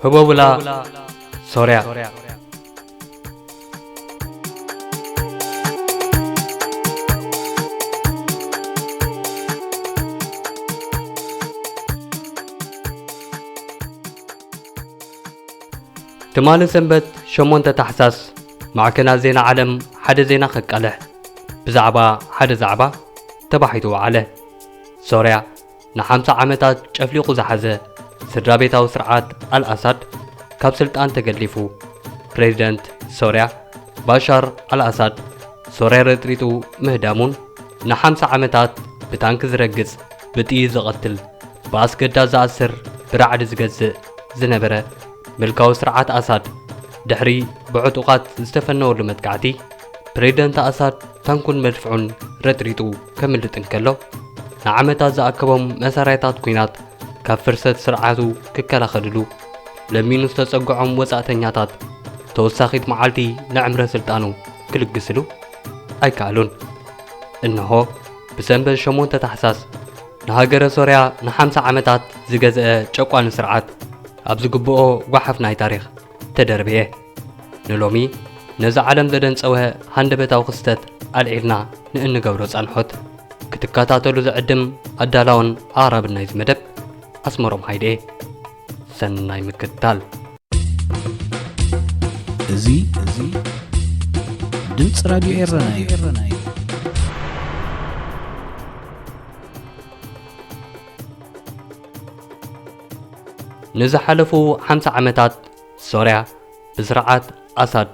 هبوبلا سوريا تمال سنبت شمونت تحساس مع كنا زينا عالم حد زينا خكاله بزعبا حد زعبا تبحيتو عليه سوريا نحمس عمتات شفليقو زحزه سدرابيتاو سرعات الأسد كاب سلطان تقليفو بريزيدنت سوريا باشار الأسد سوريا رتريتو مهدامون نحمس عمتات بتانك زرقز بتيز قتل باسكدا زاسر برعد زقزء زنبرة ملكاو سرعات أسد دحري بعطوقات استفنو لمتقعتي بريزيدنت أسد تنكون مدفعون رتريتو كمل تنكلو نعمتات زاكبهم مساريتات كوينات كاب فرصة سرعاتو ككلاخدلو لمينو استسقعهم وساعتنياتات توساخيت معالتي نعمر سلطانو كلقسلو اي كالون انهو بسنبل شمون تتحساس نهاجر سوريا نحمس عمتات زقزء جاقوان سرعات ابزقبؤو وحف ناي تاريخ تدربيه نلومي نزا عالم زدن صوه هندبتاو خستت العيلنا نئن قبرو صالحوت كتكاتاتولو زعدم أدالاون عرب النايز مدب أسمرهم هايدي سناي مكتال زي دمت راديو إيراناي نزا حلفو 5 عمتات سوريا بزرعات أسد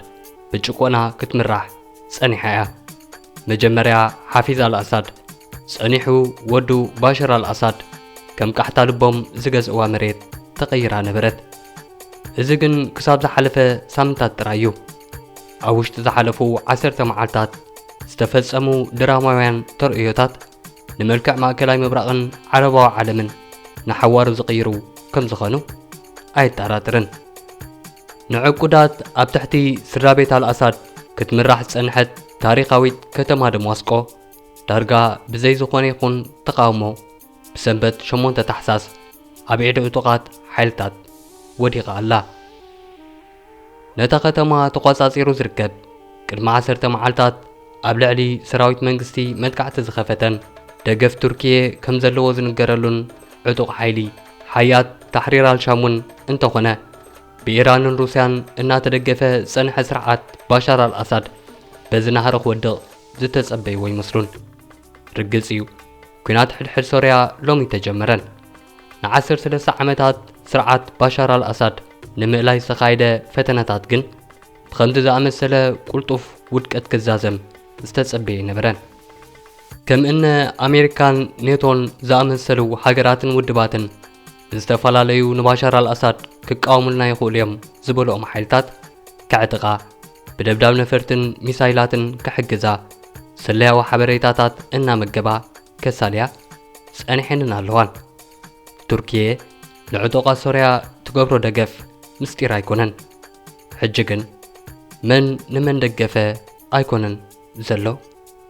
بجقونا كتمرح صنيحيا مجمريا حافظ الأسد صنيحو ودو باشر الأسد كم كحتا لبهم زقز اوامريت تغيرها نبرت ازقن كساب زحلفة سامتات ترايو اوشت زحلفو 10 معالتات استفزمو دراماوين ترئيوتات نملكع ماكلاي مبرقن عربا عالمن نحوارو زقيرو كم زخانو اي تاراترن نعقودات ابتحتي سرابيت الأسد كتمرح صنحت تاريخاويت كتما دمواسكو دارجا بزي زخون يكون تقاومو بسنبت شمون تتحساس أبعد أطوقات حيلتات وديقا الله نتاقتما تقاصاصيرو زركب كل معسرت معالتات أبلعلي سراويت منغستي مدقعت زخفتن دقف تركيا كمزلو زنقرلون عطوق حيلي حيات تحرير الشامون انتخنا بإيران روسيان إنها تدقف سنح سرعات باشار الأسد بزنها رخ ودق زتسأبي ويمصرون رجلسيو كنات حل سوريا لومي تجمرن نعسر 3 عمتات سرعات باشار الأسد نمئلاي سخايدة فتناتات جن بخمد زامسلة قلطف ودكت كزازم استتصبي نبرن كم إن أمريكان نيتون زامسلو حجرات ودباتن استفلاليو نباشر الأسد كقاوملنا يقول يوم زبلو محيلتات كعتقا بدبداب نفرتن ميسايلاتن كحجزا سليا وحبريتاتات إنا مجبا كساليا سأنحننا اللوان تركيا لعطوقة سوريا تقبرو دقف مستير ايكونن حجقن من نمن دقفة ايكونن زلو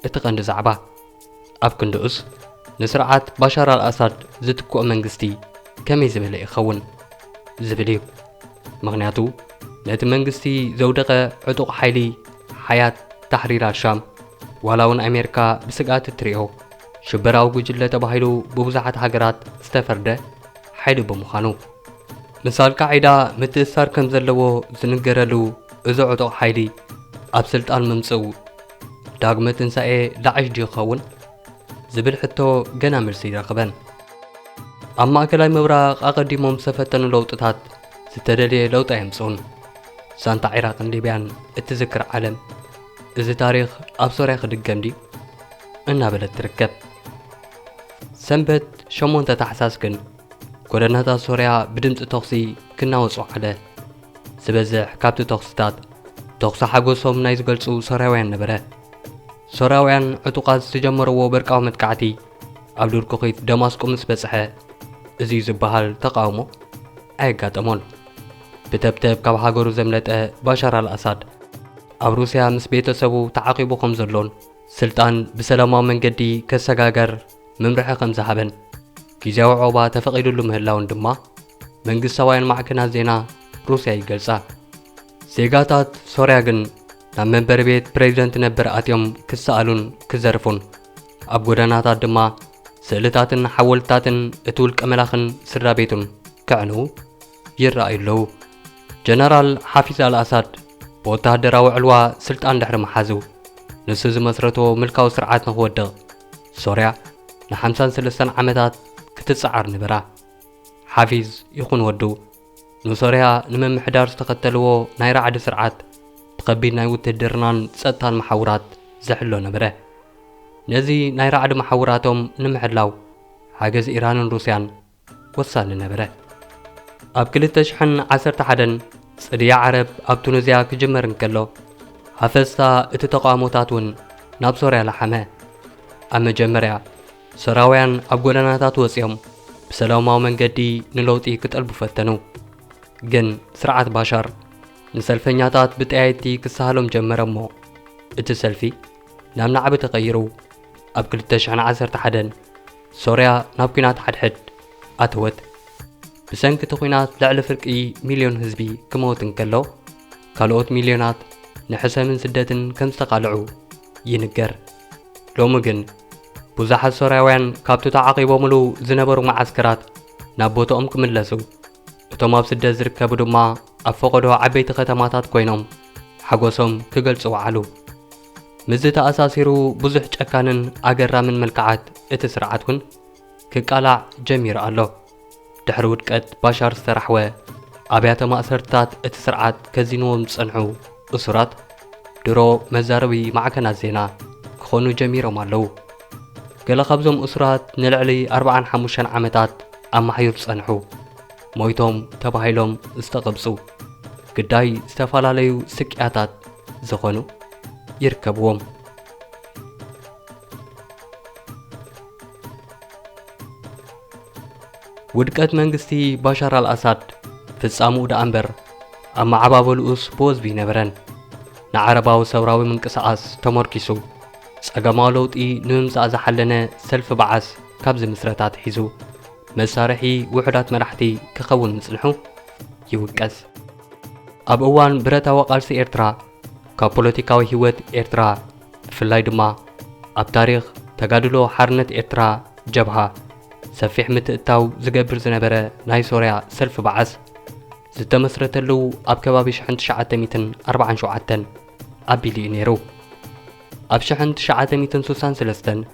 اتقند زعبا اب كندوس نسرعات باشار الأسد زتكو منغستي كمي زبل يخون زبليو مغنياتو نت منغستي زودقة عطوق حيلي حياة تحرير الشام ولون أمريكا بسقات تريو شبراو جلة تباهيلو بوزعات هاجرات استفرده حيلو بمخانو مثال قاعدة متأثر كم زلو زنقرلو إذا عطو حيلي أبسلت الممسو داغمة تنسائي داعش دي خون زبل حتو جنا مرسي رقبان أما أكلاي مبراق أقدمهم سفتن لوطتات ستدلي لوطة يمسون سانتا عراق ليبيان اتذكر عالم إذا تاريخ أبصر ياخد الجمدي إنها بلد تركب سنبت شمون تتحساسكن كورناتا سوريا بدمت تغسي كنا وصو على سبزح كابتو تغسطات تغسى حقوسهم نايز قلسو سوراوين نبرا سوراوين عطوقات تجمروا برقاو متكعتي عبدور كوخيت دماسكو مسبسحة إزي زبهال تقاومو أي قاتمون بتبتب كاب حقورو زملت باشار الأسد أب روسيا مس بيتسبو تعاقبو خمزلون سلطان بسلامة من قدي كساقاقر ممرحة خمزهابن كيزاو عوبا تفقيدو له مهلاون دما منقص سواين معكنا زينا روسيا يقلصا زيغاتات سوريا جن ናብ መንበሪ ቤት ፕሬዝደንት ነበር ኣትዮም ክሰኣሉን ክዘርፉን ኣብ ጎደናታት ድማ ስእልታትን ሓወልትታትን እቲ ውልቀ መላኽን ስድራ ቤቱን ክዕንው ይረኣዩ ኣለዉ። ጀነራል ሓፊዝ አልአሳድ ብወታደራዊ ዕልዋ ስልጣን ድሕሪ መሓዙ ንሱ ዝመስረቶ ምልካዊ ስርዓት ንኽወድቕ ሶርያ ን53 ዓመታት ክትፀዓር ንበራ። ሓፊዝ ይኹን ወዱ ንሶርያ ንምምሕዳር ዝተኸተልዎ ናይ ራዕዲ ስርዓት ብከቢድ ናይ ውትድርናን ጸጥታን መሓውራት ዘሕሎ ነበረ። ነዚ ናይ ራዕዲ መሓውራቶም ንምሕላው ሓገዝ ኢራንን ሩስያን ወሳኒ ነበረ። ኣብ 2011 ጽድያ ዓረብ ኣብ ቱኒዝያ ክጅመር እንከሎ ሃፈስታ እቲ ተቃውሞታት እውን ናብ ሶርያ ለሓመ። ኣብ መጀመርያ ሶርያውያን ኣብ ጎደናታት ወፂኦም ብሰላማዊ መንገዲ ንለውጢ ክጠልቡ ፈተኑ። ግን ስርዓት ባሻር ንሰልፈኛታት ብጠያይቲ ክሳሃሎም ጀመረ እሞ እቲ ሰልፊ ናብ ናዕቢ ተቐይሩ ኣብ 2011 ሶርያ ናብ ኩናት ሓድሕድ ኣተወት። ብሰንኪ እቲ ኩናት ልዕሊ ፍርቂ ሚልዮን ህዝቢ ክመውት እንከሎ ካልኦት ሚልዮናት ንሕሰምን ስደትን ከም ዝተቃልዑ ይንገር። ሎሚ ግን ብዙሓት ሶርያውያን ካብቲ ተዓቂቦምሉ ዝነበሩ ማዓስከራት ናብ ቦታኦም ክምለሱ እቶም ኣብ ስደት ዝርከቡ ድማ ኣብ ፈቐዶ ዓበይቲ ከተማታት ኮይኖም ሓጎሶም ክገልጹ ወዓሉ። ምዝ ተኣሳሲሩ ብዙሕ ጨካንን ኣገራምን መልክዓት እቲ ስርዓት እውን ክቃላዕ ጀሚሩ ኣሎ። ድሕሪ ውድቀት ባሻር ዝተራሕወ ኣብያተ ማእሰርታት እቲ ስርዓት ከዚንዎም ዝጸንሑ እሱራት ድሮ መዛረቢ ማዕከናት ዜና ክኾኑ ጀሚሮም ኣለዉ። ገለ ካብዞም እሱራት ንልዕሊ 45 ዓመታት ኣማሒሩ ጸንሑ ሞይቶም ተባሂሎም ዝተቐብፁ ግዳይ ዝተፈላለዩ ስቅያታት ዝኾኑ ይርከብዎም። ውድቀት መንግስቲ ባሻር አልአሳድ ፍጻሙኡ ዳ እምበር ኣብ ማዕባበልኡስ ብወዝቢ ነበረን። ንዓረባዊ ሰብራዊ ምንቅስቓስ ተመርኪሱ ጸገማዊ ለውጢ ንምምጻእ ዝሓለነ ሰልፊ በዓስ ካብ ዝምስረታት ሒዙ መሳርሒ ውሕዳት መራሕቲ ክኸውን ምጽንሑ ይውቀስ። ኣብ እዋን ብረታዊ ቃልሲ ኤርትራ ካብ ፖለቲካዊ ህይወት ኤርትራ ብፍላይ ድማ ኣብ ታሪኽ ተጋድሎ ሓርነት ኤርትራ ጀብሃ ሰፊሕ ምትእታው ዝገብር ዝነበረ ናይ ሶርያ ሰልፊ በዓስ ዝተመስረተሉ ኣብ ከባቢ 1947 ኣቢሉ እዩ ነይሩ። ኣብ 1963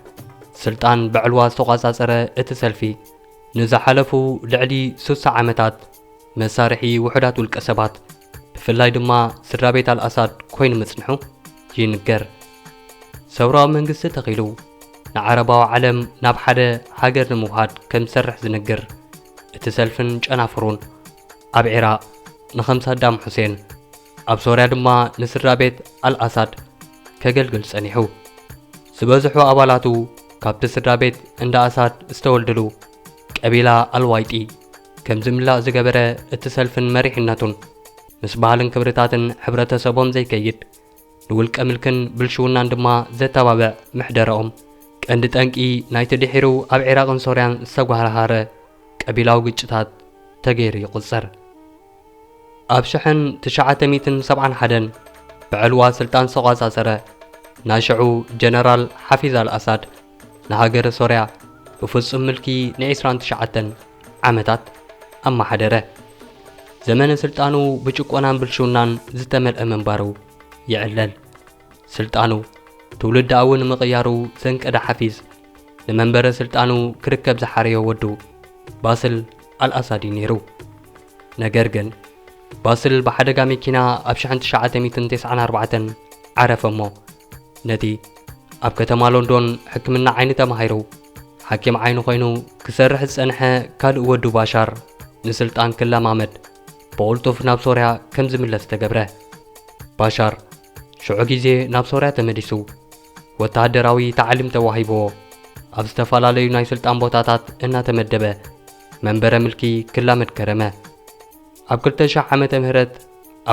ስልጣን ብዕልዋ ዝተቋጻጸረ እቲ ሰልፊ ንዝሓለፉ ልዕሊ 60 ዓመታት መሳርሒ ውሕዳት ውልቀ ሰባት ብፍላይ ድማ ስድራ ቤት አልአሳድ ኮይኑ ምጽንሑ ይንገር። ሰብራዊ መንግስቲ ተኺሉ ንዓረባዊ ዓለም ናብ ሓደ ሃገር ንምውሃድ ከም ዝሰርሕ ዝነግር እቲ ሰልፍን ጨናፍሩን ኣብ ኢራቅ ንኸም ሳዳም ሁሴን ኣብ ሶርያ ድማ ንስድራ ቤት አልአሳድ ከገልግል ጸኒሑ። ዝበዝሑ ኣባላቱ ካብቲ ስድራ ቤት እንዳ አሳድ ዝተወልድሉ ቀቢላ አልዋይጢ ከም ዝምላእ ዝገበረ እቲ ሰልፍን መሪሕነቱን ምስ ባህልን ክብርታትን ሕብረተሰቦም ዘይከይድ ንውልቀ ምልክን ብልሽውናን ድማ ዘተባብዕ ምሕደረኦም ቀንዲ ጠንቂ ናይቲ ድሒሩ ኣብ ኢራቅን ሶርያን ዝተጓህረሃረ ቀቢላዊ ግጭታት ተገይሩ ይቁጸር። ኣብ 1971 ብዕልዋ ስልጣን ዝተቋጻጸረ ናይ ሽዑ ጀነራል ሓፊዝ አልአሳድ ንሃገረ ሶርያ ብፍጹም ምልኪ ን29 ዓመታት ኣመሓደረ። ዘመነ ስልጣኑ ብጭቆናን ብልሽውናን ዝተመልአ መንባሩ ይዕለል። ስልጣኑ ትውልድ ኣው ንምቕያሩ ዘንቀደ ሓፊዝ ንመንበረ ስልጣኑ ክርከብ ዝሓረዮ ወዱ ባስል አልአሳድ ነይሩ። ነገር ግን ባስል ብሓደጋ መኪና ኣብ 1994 ዓረፈ እሞ ነቲ ኣብ ከተማ ሎንዶን ሕክምና ዓይኒ ተማሂሩ ሓኪም ዓይኒ ኮይኑ ክሰርሕ ዝጸንሐ ካልእ ወዱ ባሻር ንስልጣን ክለማመድ ብቕልጡፍ ናብ ሶርያ ከም ዝምለስ ተገብረ። ባሻር ሽዑ ጊዜ ናብ ሶርያ ተመዲሱ ወታደራዊ ታዕሊም ተዋሂብዎ ኣብ ዝተፈላለዩ ናይ ስልጣን ቦታታት እናተመደበ መንበረ ምልኪ ክላመድ ከረመ። ኣብ 2000 ዓመተ ምህረት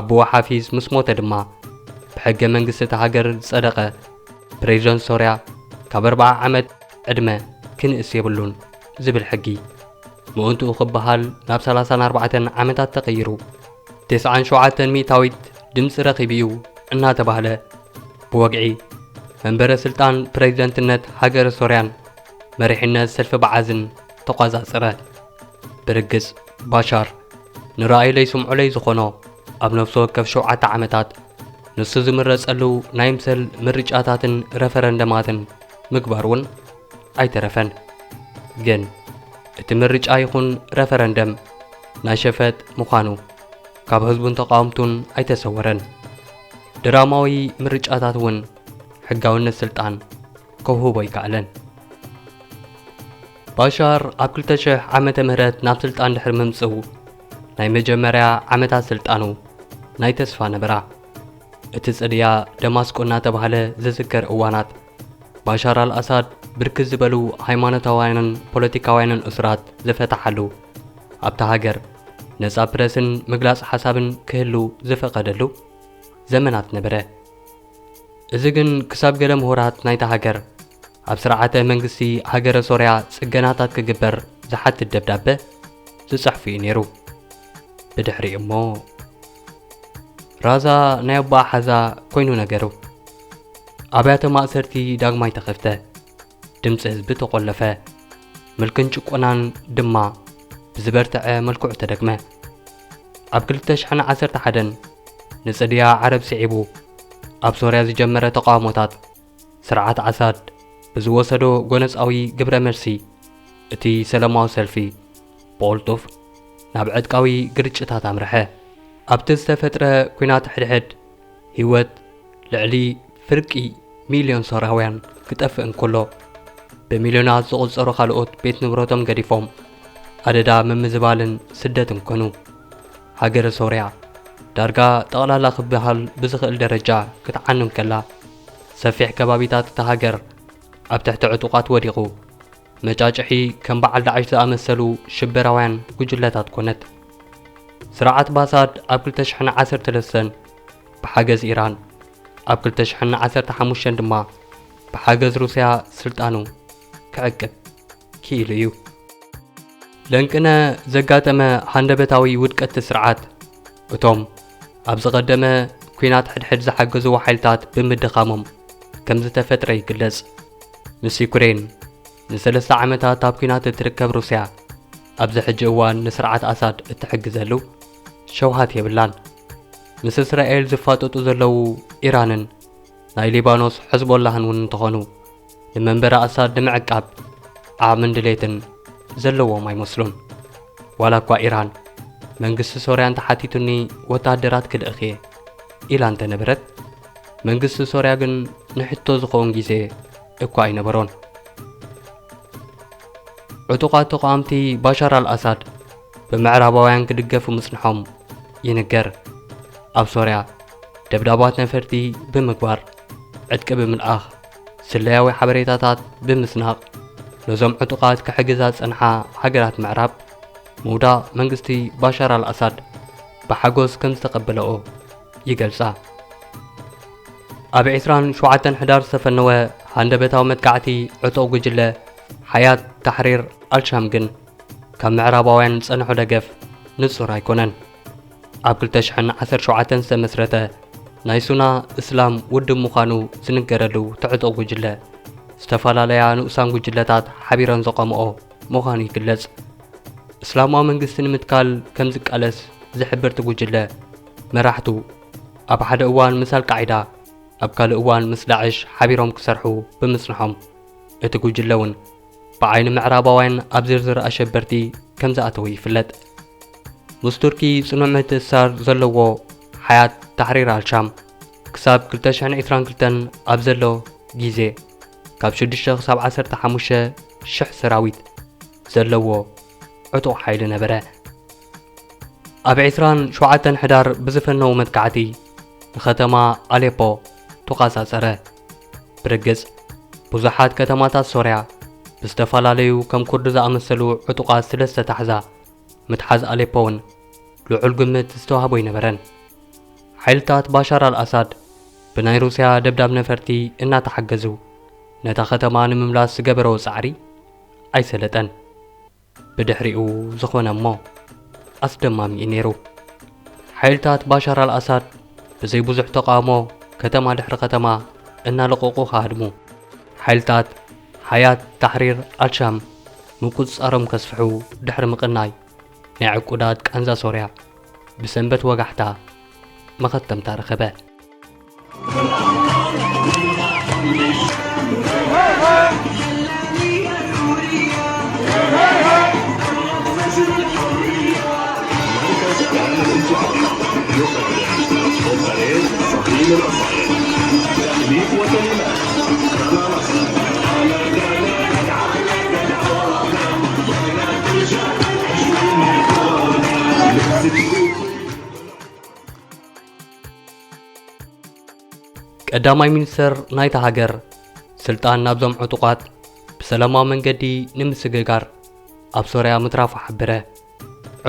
ኣቦ ሓፊዝ ምስ ሞተ ድማ ብሕገ መንግስቲ እቲ ሃገር ዝጸደቐ ፕሬዝደንት ሶርያ ካብ 40 ዓመት ዕድመ ክንእስ የብሉን ዝብል ሕጊ ምእንትኡ ክበሃል ናብ 34 ዓመታት ተቐይሩ 97 ሚእታዊት ድምፂ ረኺብዩ እናተባህለ ብወግዒ መንበረ ስልጣን ፕሬዝደንትነት ሃገረ ሶርያን መሪሕነት ሰልፊ በዓዝን ተቋጻጽረ ብርግጽ ባሻር ንራእይ ስምዑለይ ዝኾኖ ኣብ ነፍሲ ወከፍ 7 ዓመታት ንሱ ዝምረጸሉ ናይ ምሰል ምርጫታትን ረፈረንደማትን ምግባር እውን ኣይተረፈን። ግን እቲ ምርጫ ይኹን ረፈረንደም ናይ ሸፈጥ ምዃኑ ካብ ህዝቡን ተቃውምቱን ኣይተሰወረን። ድራማዊ ምርጫታት እውን ሕጋውነት ስልጣን ከውህቦ ይከኣለን። ባሻር ኣብ 2000 ዓመተ ምህረት ናብ ስልጣን ድሕሪ ምምጽኡ ናይ መጀመርያ ዓመታት ስልጣኑ ናይ ተስፋ ነበራ። እቲ ጽድያ ደማስቆ እናተባህለ ዝዝከር እዋናት ባሻር አልአሳድ ብርክት ዝበሉ ሃይማኖታውያንን ፖለቲካውያንን እስራት ዝፈታሓሉ ኣብታ ሃገር ነጻ ፕረስን ምግላጽ ሓሳብን ክህሉ ዝፈቐደሉ ዘመናት ነበረ። እዚ ግን ክሳብ ገለ ምሁራት ናይታ ሃገር ኣብ ስርዓተ መንግስቲ ሃገረ ሶርያ ጽገናታት ክግበር ዝሓትት ደብዳቤ ዝጽሕፉ እዩ ነይሩ። ብድሕሪ እሞ ራዛ ናይ ኣባ ሓዛ ኮይኑ ነገሩ። ኣብያተ ማእሰርቲ ዳግማይ ተኸፍተ፣ ድምፂ ህዝቢ ተቆለፈ፣ ምልክን ጭቆናን ድማ ብዝበርትዐ መልክዑ ተደግመ። ኣብ 2011 ንጽድያ ዓረብ ስዒቡ ኣብ ሶርያ ዝጀመረ ተቃውሞታት ስርዓት ዓሳድ ብዝወሰዶ ጎነፃዊ ግብረ መልሲ እቲ ሰላማዊ ሰልፊ ብቕልጡፍ ናብ ዕጥቃዊ ግርጭታት ኣምርሐ። ኣብቲ ዝተፈጥረ ኩናት ሕድሕድ ህይወት ልዕሊ ፍርቂ ሚልዮን ሶርያውያን ክጠፍእ እንከሎ ብሚልዮናት ዝቑጸሩ ካልኦት ቤት ንብረቶም ገዲፎም ኣደዳ ምምዝባልን ስደትን ኮኑ። ሃገረ ሶርያ ዳርጋ ጠቕላላ ክበሃል ብዝኽእል ደረጃ ክትዓንም ከላ ሰፊሕ ከባቢታት እታ ሃገር ኣብ ትሕቲ ዕጡቓት ወዲቑ መጫጭሒ ከም በዓል ዳዕሽ ዝኣመሰሉ ሽበራውያን ጉጅለታት ኮነት። ስርዓት ባሳድ ኣብ 2013 ብሓገዝ ኢራን ኣብ 2015 ድማ ብሓገዝ ሩስያ ስልጣኑ ክዕቅብ ክኢሉ እዩ። ለንቅነ ዘጋጠመ ሃንደበታዊ ውድቀት ስርዓት እቶም ኣብ ዝቐደመ ኩናት ሕድሕድ ዝሓገዙ ሓይልታት ብምድኻሞም ከም ዝተፈጥረ ይግለጽ። ምስ ዩክሬን ን3 ዓመታት ኣብ ኩናት እትርከብ ሩስያ ኣብዚ ሕጂ እዋን ንስርዓት ኣሳድ እትሕግዘሉ ሸውሃት የብላን። ምስ እስራኤል ዝፋጠጡ ዘለዉ ኢራንን ናይ ሊባኖስ ሕዝቦላህን እውን እንተኾኑ ንመንበረ ኣሳድ ንምዕቃብ ዓቕምን ድሌትን ዘለዎም ኣይመስሉን። ዋላ እኳ ኢራን መንግስቲ ሶርያ እንተሓቲቱኒ ወታደራት ክልእኽ እየ ኢላ እንተነበረት መንግስቲ ሶርያ ግን ንሕቶ ዝኸውን ጊዜ እኳ ኣይነበሮን። ዕጡቓት ተቃዋምቲ ባሻር አልአሳድ ብምዕራባውያን ክድገፉ ምጽንሖም ይንገር። ኣብ ሶርያ ደብዳባት ነፈርቲ ብምግባር ዕጥቂ ብምልኣኽ ስለያዊ ሓበሬታታት ብምስናቕ ነዞም ዕጡቓት ክሕግዛ ጸንሓ ሃገራት ምዕራብ ምውዳቕ መንግስቲ ባሻር አልአሳድ ብሓጎስ ከም ዝተቐበለኦ ይገልጻ። ኣብ 27 ሕዳር ዝተፈነወ ሃንደበታዊ መጥቃዕቲ ዕጡቕ ጉጅለ ሓያት ታሕሪር አልሻም ግን ካብ ምዕራባውያን ጸንሖ ደገፍ ንጹር ኣይኮነን። ኣብ 2017 ዝተመስረተ ናይ ሱና እስላም ውድብ ምዃኑ ዝንገረሉ ትዕጡቕ ጉጅለ ዝተፈላለያ ንኡሳን ጉጅለታት ሓቢረን ዘቐምኦ ምዃኑ ይግለጽ። እስላማዊ መንግስቲ ንምትካል ከም ዝቃለስ ዝሕብርቲ ጉጅለ መራሕቱ ኣብ ሓደ እዋን ምስ አልቃዒዳ ኣብ ካልእ እዋን ምስ ዳዕሽ ሓቢሮም ክሰርሑ ብምጽንሖም እቲ ጉጅለ እውን ብዓይኒ ምዕራባውያን ኣብ ዝርዝር ኣሸበርቲ ከም ዝኣተዉ ይፍለጥ። ምስ ቱርኪ ጽኑዕ ምትእስሳር ዘለዎ ሓያት ታሕሪር አልሻም ክሳብ 2022 ኣብ ዘሎ ጊዜ ካብ 6 ክሳብ 15,000 ሰራዊት ዘለዎ ዕጡቕ ሓይሊ ነበረ። ኣብ 27 ሕዳር ብዝፈነው መጥቃዕቲ ንኸተማ ኣሌፖ ተቓጻጸረ። ብርግጽ ብዙሓት ከተማታት ሶርያ ብዝተፈላለዩ ከም ኩርዲ ዝኣመሰሉ ዕጡቓት ስለ ዝተታሕዛ ምትሓዝ ኣሌፖ እውን ልዑል ግምት ዝተዋህቦ ይነበረን። ሓይልታት ባሻር አልአሳድ ብናይ ሩስያ ደብዳብ ነፈርቲ እናተሓገዙ ነታ ከተማ ንምምላስ ዝገበሮ ጻዕሪ ኣይሰለጠን። ብድሕሪኡ ዝኾነ እሞ ኣስደማሚ እዩ ነይሩ። ሓይልታት ባሻር አልአሳድ ብዘይ ብዙሕ ተቃውሞ ከተማ ድሕሪ ከተማ እናለቀቁ ካድሙ ሓይልታት ሓያት ታሕሪር አልሻም ምቁፅፃሮም ከስፍሑ ድሕሪ ምቕናይ ናይ ዕቁዳት ቃንዛ ሶርያ ብሰንበት ወጋሕታ መኸተምታ ረኸበ ቀዳማይ ሚኒስተር ናይታ ሃገር ስልጣን ናብዞም ዕጡቃት ብሰላማዊ መንገዲ ንምስግጋር ኣብ ሶርያ ምትራፉ ሓበረ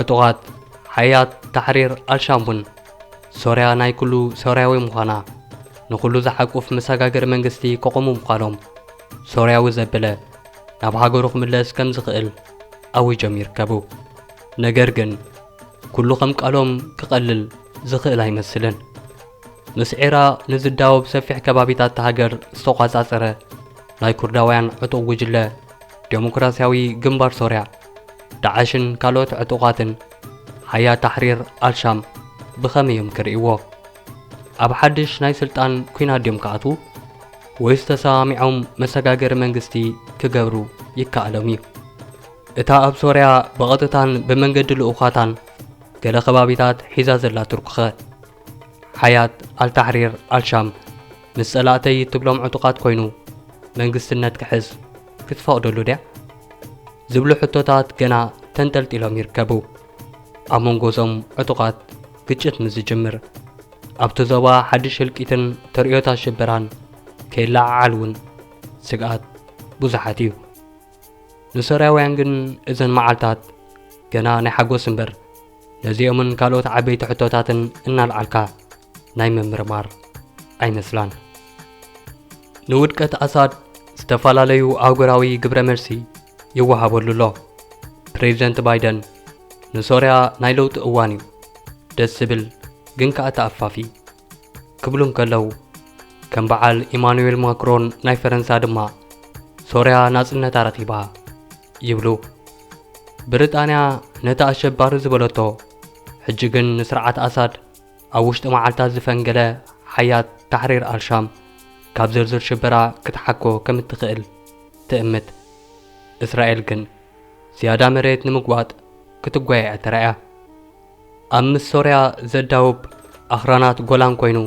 ዕጡቃት ሓያት ታሕሪር አልሻምቡን ሶርያ ናይ ኩሉ ሶርያዊ ምዃና ንኩሉ ዝሓቁፍ መሰጋገሪ መንግስቲ ከቆሙ ምዃኖም ሶርያዊ ዘበለ ናብ ሃገሩ ክምለስ ከም ዝኽእል ኣዊጆም ይርከቡ ነገር ግን ኩሉ ከም ቃሎም ክቐልል ዝኽእል ኣይመስልን مسعيرا نزداو بسفح كبابيتات تهاجر استقاصاصره ناي كرداوያን عطو وجله ديمقراطياوي ግንባር ሶርያ ዳዓሽን ካልኦት ዕጡቃትን ሓያ ታሕሪር አልሻም ብኸመዮም ክርእይዎ ኣብ ሓድሽ ናይ ስልጣን ኩናት ዲም ከኣቱ ወይስ ተሰሚዖም መሰጋገሪ መንግስቲ ክገብሩ ይከኣሎም እዩ እታ ኣብ ሶርያ ብቐጥታን ብመንገዲ ልኡኻታን ገለ ከባቢታት ሒዛ ዘላ ቱርክኸ ሓያት አልታሕሪር አልሻም ምስ ጸላእተይ ትብሎም ዕጡቃት ኮይኑ መንግስትነት ክሕዝ ክትፈቅደሉ ድያ ዝብሉ ሕቶታት ገና ተንጠልጢሎም ይርከቡ ኣብ መንጎዞም ዕጡቃት ግጭት ምዝጅምር ኣብቲ ዞባ ሓድሽ ህልቂትን ተርእዮታት ሽበራን ከይለዓዓል እውን ስግኣት ብዙሓት እዩ ንሶርያውያን ግን እዘን መዓልታት ገና ናይ ሓጎስ እምበር ነዚኦምን ካልኦት ዓበይቲ ሕቶታትን እናልዓልካ ናይ ምምርማር ኣይመስላን ንውድቀት አሳድ ዝተፈላለዩ ኣህጉራዊ ግብረ መልሲ ይወሃበሉሎ ፕሬዚደንት ባይደን ንሶርያ ናይ ለውጢ እዋን እዩ ደስ ዝብል ግን ከዓ ተኣፋፊ ክብሉን ከለው ከም በዓል ኢማኑኤል ማክሮን ናይ ፈረንሳ ድማ ሶርያ ናጽነት ኣረቲባ ይብሉ ብሪጣንያ ነታ ኣሸባሪ ዝበለቶ ሕጂ ግን ንስርዓት አሳድ ኣብ ውሽጢ መዓልታት ዝፈንገለ ሓያት ታሕሪር አልሻም ካብ ዝርዝር ሽበራ ክትሓኮ ከም እትኽእል ትእምት እስራኤል ግን ዝያዳ መሬት ንምግዋጥ ክትጓየዕ ተረእያ ኣብ ምስ ሶርያ ዘዳውብ ኣኽራናት ጎላን ኮይኑ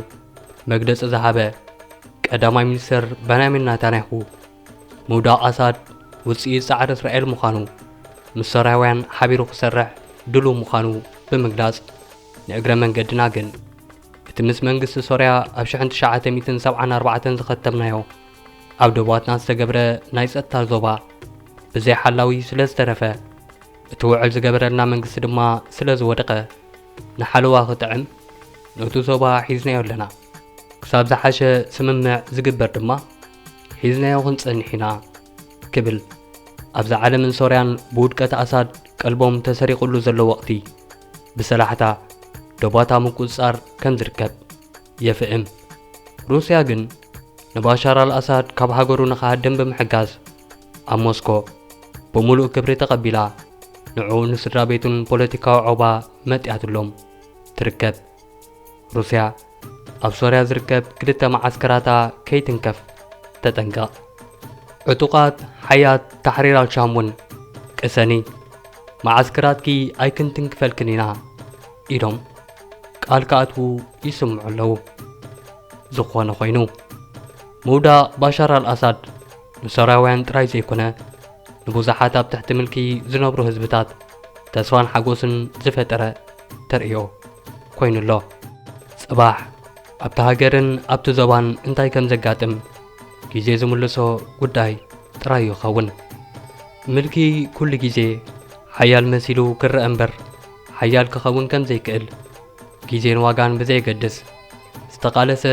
መግለፂ ዝሃበ ቀዳማይ ሚኒስተር ቤንያሚን ኔታንያሁ ምውዳቕ አሳድ ውፅኢት ጻዕሪ እስራኤል ምዃኑ ምስ ሶርያውያን ሓቢሩ ክሰርሕ ድሉው ምዃኑ ብምግላጽ ንእግረ መንገድና ግን እቲ ምስ መንግስቲ ሶርያ ኣብ 1974 ዝኸተምናዮ ኣብ ደቡባትና ዝተገብረ ናይ ጸጥታ ዞባ ብዘይ ሓላዊ ስለ ዝተረፈ እቲ ውዕል ዝገበረልና መንግስቲ ድማ ስለ ዝወደቐ ንሓለዋ ክጥዕም ነቱ ዞባ ሒዝናዮ ኣለና ክሳብ ዝሓሸ ስምምዕ ዝግበር ድማ ሒዝናዮ ክንጸንሕ ኢና ክብል ኣብዛ ዓለምን ሶርያን ብውድቀት አሳድ ቀልቦም ተሰሪቁሉ ዘሎ ወቕቲ ብሰላሕታ ደባታ ምቁፅጻር ከም ዝርከብ የፍእም ሩስያ ግን ንባሻር አልአሳድ ካብ ሃገሩ ንኻሃድም ብምሕጋዝ ኣብ ሞስኮ ብሙሉእ ክብሪ ተቐቢላ ንዑ ንስድራ ቤቱን ፖለቲካዊ ዖባ መጥያትሎም ትርከብ ሩስያ ኣብ ሶርያ ዝርከብ ክልተ ማዓስከራታ ከይትንከፍ ተጠንቀቕ ዕጡቃት ሓያት ታሕሪር አልሻም እውን ቅሰኒ ማዓስከራትኪ ኣይክንትንክፈልክን ኢና ኢሎም ቃል ከኣትዉ ይስምዑ ኣለዉ ዝኾነ ኮይኑ ምውዳቕ ባሻር አልአሳድ ንሶርያውያን ጥራይ ዘይኮነ ንብዙሓት ኣብ ትሕቲ ምልኪ ዝነብሩ ህዝብታት ተስፋን ሓጎስን ዝፈጠረ ተርእዮ ኮይኑሎ ጽባሕ ኣብቲ ሃገርን ኣብቲ ዞባን እንታይ ከም ዘጋጥም ግዜ ዝምልሶ ጉዳይ ጥራይ ይኸውን ምልኪ ኩሉ ግዜ ሓያል መሲሉ ክርአ እምበር ሓያል ክኸውን ከም ዘይክእል ግዜን ዋጋን ብዘይገድስ ዝተቃለሰ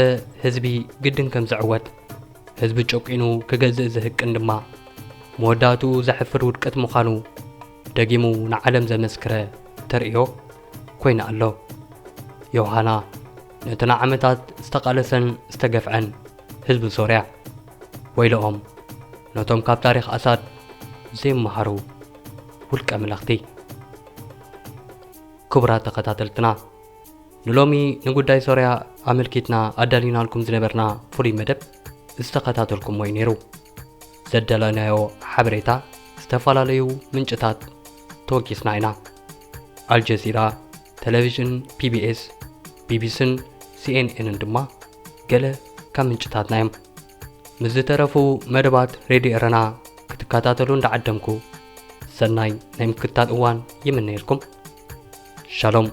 ህዝቢ ግድን ከም ዝዕወት ህዝቢ ጨቂኑ ክገዝእ ዝህቅን ድማ መወዳቱ ዘሕፍር ውድቀት ምዃኑ ደጊሙ ንዓለም ዘመስክረ ተርእዮ ኮይና ኣሎ يوهانا نتنا عمتات استقالسن استقفعن حزب سوريا ويلهم نتوم كاب تاريخ أساد زي مهارو ولك أملاختي كبرى تقاتلتنا نلومي نقول سوريا أملكتنا أدالينا لكم زنبرنا فري مدب استقاتلكم وينيرو زدلنايو حبريتا استفالاليو منجتات توكي سناينا الجزيرة تلفزيون PBS BBC CNN دما قال كم منجتات نايم مزترفو مدبات راديو إرنا كتكاتلون دعدمكو سناي نايم كتات اوان يمنيلكم شالوم